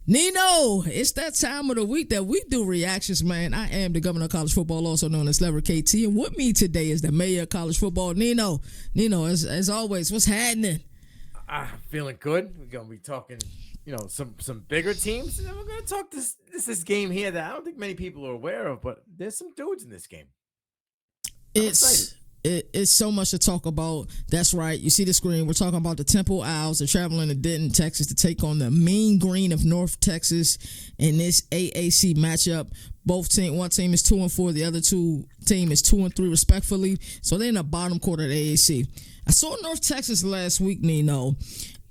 Nino, it's that time of the week that we do reactions, man. I am the governor of college football, also known as Lever KT, and with me today is the mayor of college football, Nino. Nino, as always, what's happening? I'm feeling good. We're gonna be talking, some bigger teams, and then we're gonna talk this game here that I don't think many people are aware of, but there's some dudes in this game. I'm excited. It's so much to talk about. That's right. You see the screen. We're talking about the Temple Owls. They're traveling to Denton, Texas, to take on the Mean Green of North Texas in this AAC matchup. One team is 2-4. The other two team is 2-3, respectfully. So they're in the bottom quarter of the AAC. I saw North Texas last week, Nino,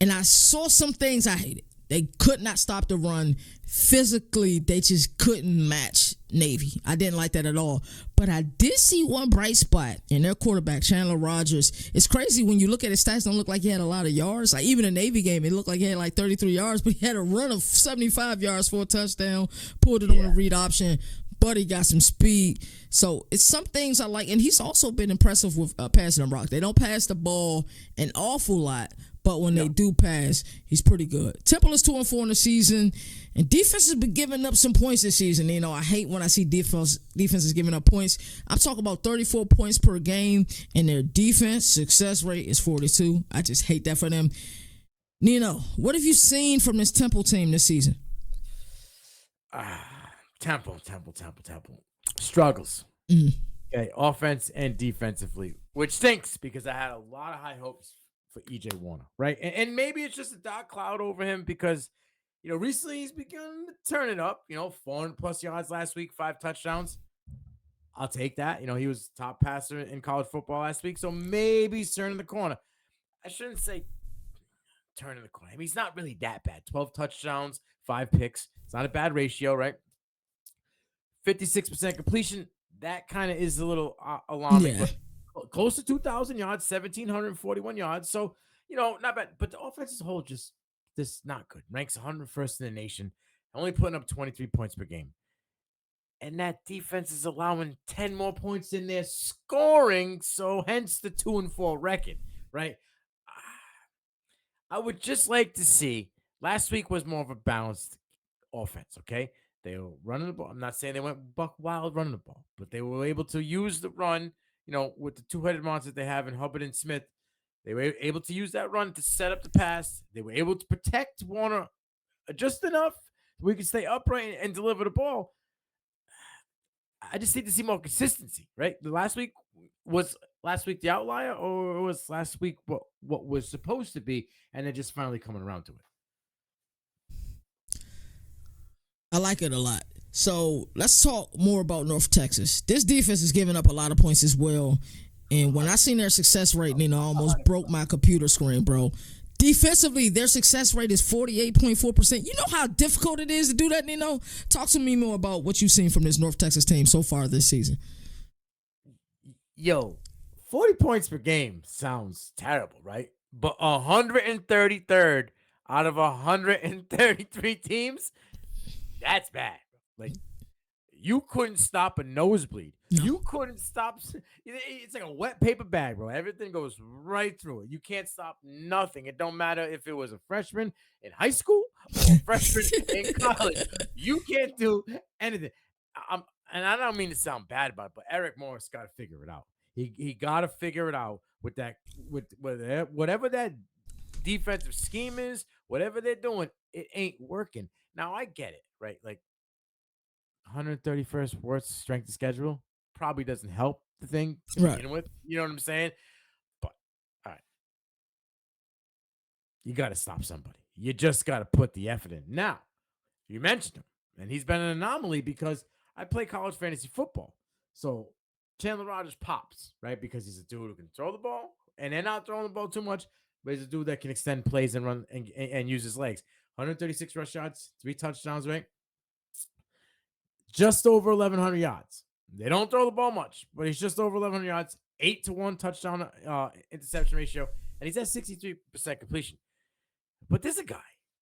and I saw some things I hated. They could not stop the run. Physically, they just couldn't match Navy. I didn't like that at all. But I did see one bright spot in their quarterback, Chandler Rogers. It's crazy when you look at his stats, don't look like he had a lot of yards. Like even a Navy game, it looked like he had like 33 yards, but he had a run of 75 yards for a touchdown, pulled it on a read option, but he got some speed. So it's some things I like. And he's also been impressive with passing the rock. They don't pass the ball an awful lot, but when they do pass, he's pretty good. Temple is 2-4 in the season, and defense has been giving up some points this season. You know, I hate when I see defenses giving up points. I'm talking about 34 points per game, and their defense success rate is 42. I just hate that for them. Nino, what have you seen from this Temple team this season? Temple struggles. Okay, offense and defensively, which stinks because I had a lot of high hopes for EJ Warner, right? And maybe it's just a dark cloud over him because, recently he's begun to turn it up. 400+ yards last week, 5 touchdowns. I'll take that. He was top passer in college football last week, so maybe he's turning the corner. I shouldn't say turning the corner. I mean, he's not really that bad. 12 touchdowns, 5 picks. It's not a bad ratio, right? 56% completion. That kind of is a little alarming. Yeah. But close to 2,000 yards, 1,741 yards. So, not bad. But the offense as a whole just not good. Ranks 101st in the nation, only putting up 23 points per game. And that defense is allowing 10 more points in their scoring. So hence the 2-4 record, right? I would just like to see. Last week was more of a balanced offense, okay? They were running the ball. I'm not saying they went buck wild running the ball, but they were able to use the run, with the two-headed monsters they have in Hubbard and Smith. They were able to use that run to set up the pass. They were able to protect Warner just enough so we could stay upright and deliver the ball. I just need to see more consistency, right? Was last week the outlier, or was last week what was supposed to be, and they're just finally coming around to it? I like it a lot. So let's talk more about North Texas. This defense is giving up a lot of points as well. And when I seen their success rate, I almost broke my computer screen, bro. Defensively, their success rate is 48.4%. You know how difficult it is to do that, Nino? Talk to me more about what you've seen from this North Texas team so far this season. Yo, 40 points per game sounds terrible, right? But 133rd out of 133 teams, that's bad. Like, you couldn't stop a nosebleed. No. You couldn't stop. It's like a wet paper bag, bro. Everything goes right through it. You can't stop nothing. It don't matter if it was a freshman in high school or a freshman in college. You can't do anything. And I don't mean to sound bad about it, but Eric Morris got to figure it out. He got to figure it out with whatever that defensive scheme is, whatever they're doing, it ain't working. Now I get it, right? Like 131st worst strength of schedule probably doesn't help the thing to begin with. You know what I'm saying? But all right, you got to stop somebody. You just got to put the effort in. Now, you mentioned him, and he's been an anomaly because I play college fantasy football. So Chandler Rogers pops, right? Because he's a dude who can throw the ball, and they're not throwing the ball too much, but he's a dude that can extend plays and run and use his legs. 136 rush yards, 3 touchdowns, right? Just over 1,100 yards. They don't throw the ball much, but he's just over 1,100 yards, 8-to-1 touchdown interception ratio, and he's at 63% completion. But there's a guy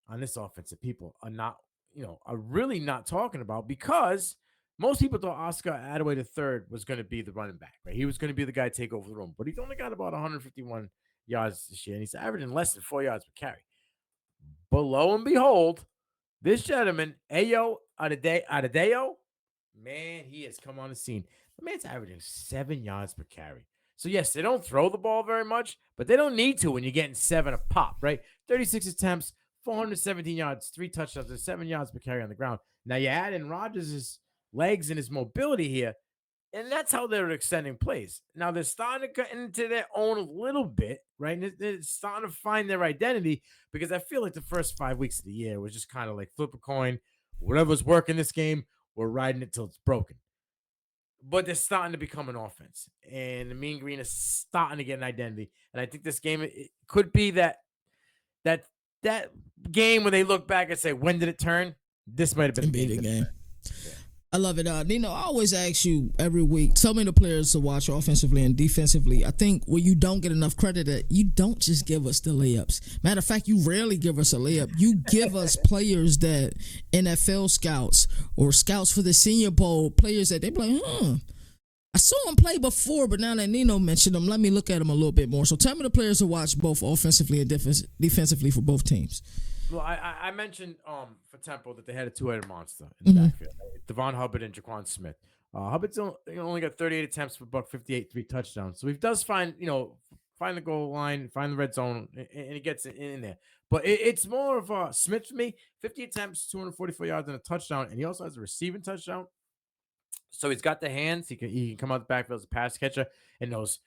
on this offense that people are really not talking about because most people thought Oscar Adaway III was going to be the running back, right? He was going to be the guy to take over the room, but he's only got about 151 yards this year, and he's averaging less than 4 yards per carry. But lo and behold, This gentleman, Adedeo, man, he has come on the scene. The man's averaging 7 yards per carry. So yes, they don't throw the ball very much, but they don't need to when you're getting 7 a pop, right? 36 attempts, 417 yards, 3 touchdowns, and 7 yards per carry on the ground. Now you add in Rodgers' legs and his mobility here, and that's how they're extending plays. Now they're starting to get into their own a little bit, right? And they're starting to find their identity because I feel like the first 5 weeks of the year was just kind of like flip a coin. Whatever's working this game, we're riding it till it's broken. But they're starting to become an offense, and the Mean Green is starting to get an identity. And I think this game it could be that that game where they look back and say, "When did it turn?" This might have been And the be game. the That game. turned. Yeah. I love it. Nino, I always ask you every week, tell me the players to watch offensively and defensively. I think where you don't get enough credit at, you don't just give us the layups. Matter of fact, you rarely give us a layup. You give us players that NFL scouts or scouts for the Senior Bowl, players that they be like, I saw him play before, but now that Nino mentioned him, let me look at him a little bit more. So tell me the players to watch both offensively and defensively for both teams. Well, I mentioned for Temple that they had a two-headed monster in the backfield. Devon Hubbard and Jaquan Smith. Hubbard's only got 38 attempts for buck 58, 3 touchdowns. So he does find the goal line, find the red zone, and he gets it in there. But it's more of Smith for me. 50 attempts, 244 yards, and a touchdown. And he also has a receiving touchdown. So he's got the hands. He can come out the backfield as a pass catcher in those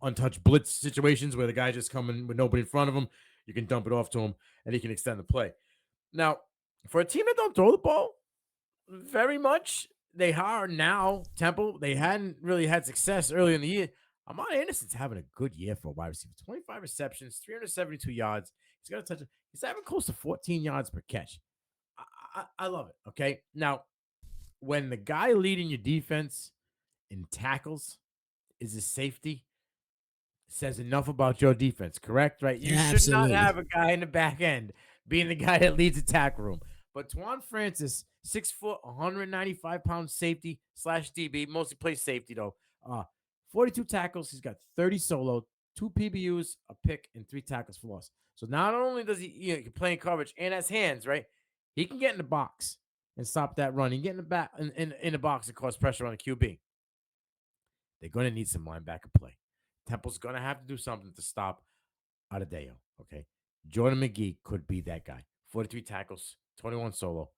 untouched blitz situations where the guy just coming with nobody in front of him. You can dump it off to him, and he can extend the play. Now, for a team that don't throw the ball very much, they are now Temple. They hadn't really had success early in the year. Amon Anderson's having a good year for a wide receiver. 25 receptions, 372 yards. He's got a touch. He's having close to 14 yards per catch. I love it. Okay. Now, when the guy leading your defense in tackles is a safety, says enough about your defense, correct? Right? You should not Absolutely. have a guy in the back end being the guy that leads the tackle room. But Twan Francis, 6 foot, 195-pound safety slash DB, mostly plays safety though. 42 tackles. He's got 30 solo, 2 PBUs, a pick, and 3 tackles for loss. So not only does he can play in coverage and has hands, right? He can get in the box and stop that run. He can get in the back in the box and cause pressure on the QB. They're going to need some linebacker play. Temple's going to have to do something to stop Adedeo, okay? Jordan McGee could be that guy. 43 tackles, 21 solo,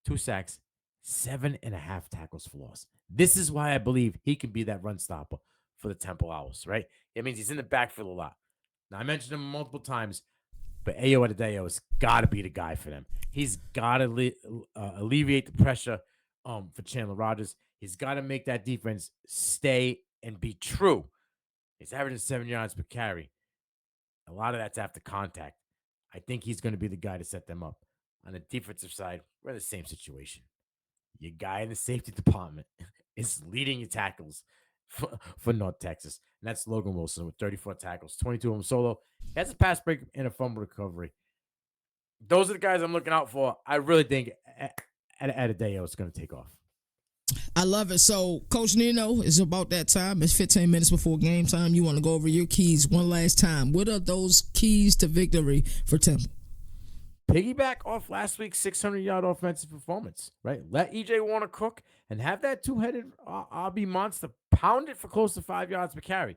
2 sacks, 7.5 tackles for loss. This is why I believe he can be that run stopper for the Temple Owls, right? It means he's in the backfield a lot. Now, I mentioned him multiple times, but Ayo Adedeo has got to be the guy for them. He's got to alleviate the pressure for Chandler Rogers. He's got to make that defense stay and be true. He's averaging 7 yards per carry. A lot of that's after contact. I think he's going to be the guy to set them up. On the defensive side, we're in the same situation. Your guy in the safety department is leading your tackles for North Texas. And that's Logan Wilson with 34 tackles, 22 of them solo. He has a pass break and a fumble recovery. Those are the guys I'm looking out for. I really think Adedeo is going to take off. I love it. So, Coach Nino, it's about that time. It's 15 minutes before game time. You want to go over your keys one last time. What are those keys to victory for Temple? Piggyback off last week's 600-yard offensive performance, right? Let EJ Warner cook and have that two-headed RB monster pound it for close to 5 yards per carry.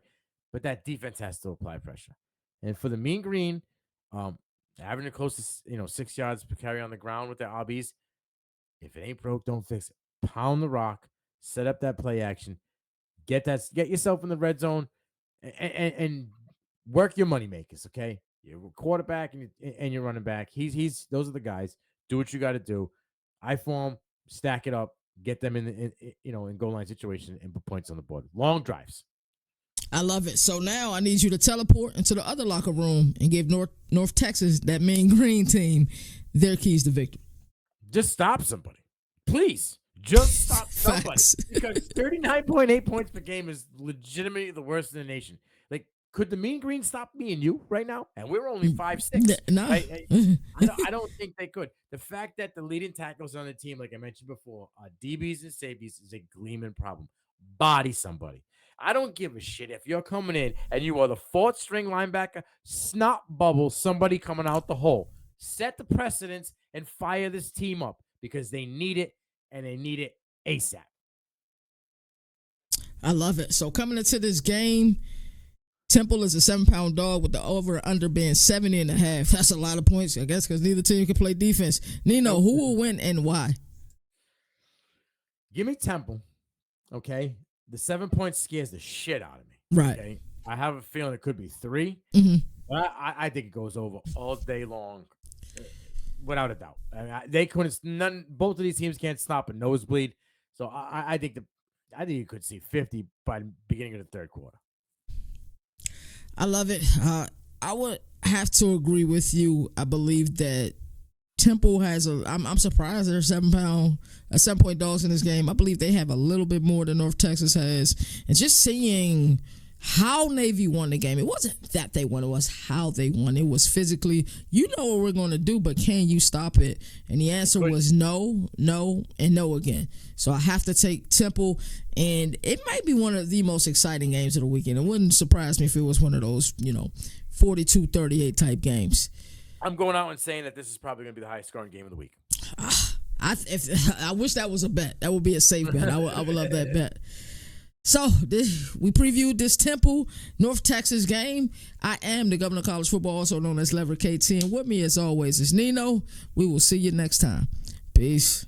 But that defense has to apply pressure. And for the Mean Green, averaging close to 6 yards per carry on the ground with their RBs, if it ain't broke, don't fix it. Pound the rock, set up that play action, get yourself in the red zone, and work your money makers. Okay, you're a quarterback and you're running back. Those are the guys. Do what you got to do. I form, stack it up, get them in goal line situation and put points on the board. Long drives. I love it. So now I need you to teleport into the other locker room and give North Texas, that Mean Green team, their keys to victory. Just stop somebody, please. Just stop somebody. Because 39.8 points per game is legitimately the worst in the nation. Like, could the Mean Green stop me and you right now? And we're only 5'6". No. Right? I don't think they could. The fact that the leading tackles on the team, like I mentioned before, are DBs and safeties is a gleaming problem. Body somebody. I don't give a shit if you're coming in and you are the fourth string linebacker, snot bubble somebody coming out the hole. Set the precedence and fire this team up because they need it and they need it ASAP. I love it. So coming into this game, Temple is a 7-pound dog with the over under being 70.5. That's a lot of points, I guess, because neither team can play defense. Nino, who will win and why? Give me Temple. Okay. The 7 points scares the shit out of me. Right. Okay. I have a feeling it could be 3. Mm-hmm. But I think it goes over all day long, without a doubt. They couldn't. Both of these teams can't stop a nosebleed. So I think you could see 50 by the beginning of the third quarter. I love it. I would have to agree with you. I believe that Temple has I'm surprised they're 7-point dogs in this game. I believe they have a little bit more than North Texas has. And just seeing how Navy won the game, it wasn't that they won, it was how they won. It was physically, you know what we're going to do, but can you stop it? And the answer was no, and no again. So I have to take Temple, and it might be one of the most exciting games of the weekend. It wouldn't surprise me if it was one of those, 42-38 type games. I'm going out and saying that this is probably going to be the highest scoring game of the week. I wish that was a bet. That would be a safe bet. I would love that bet. So we previewed this Temple North Texas game. I am the Governor of College Football, also known as Lever KT, and with me as always is Nino. We will see you next time. Peace.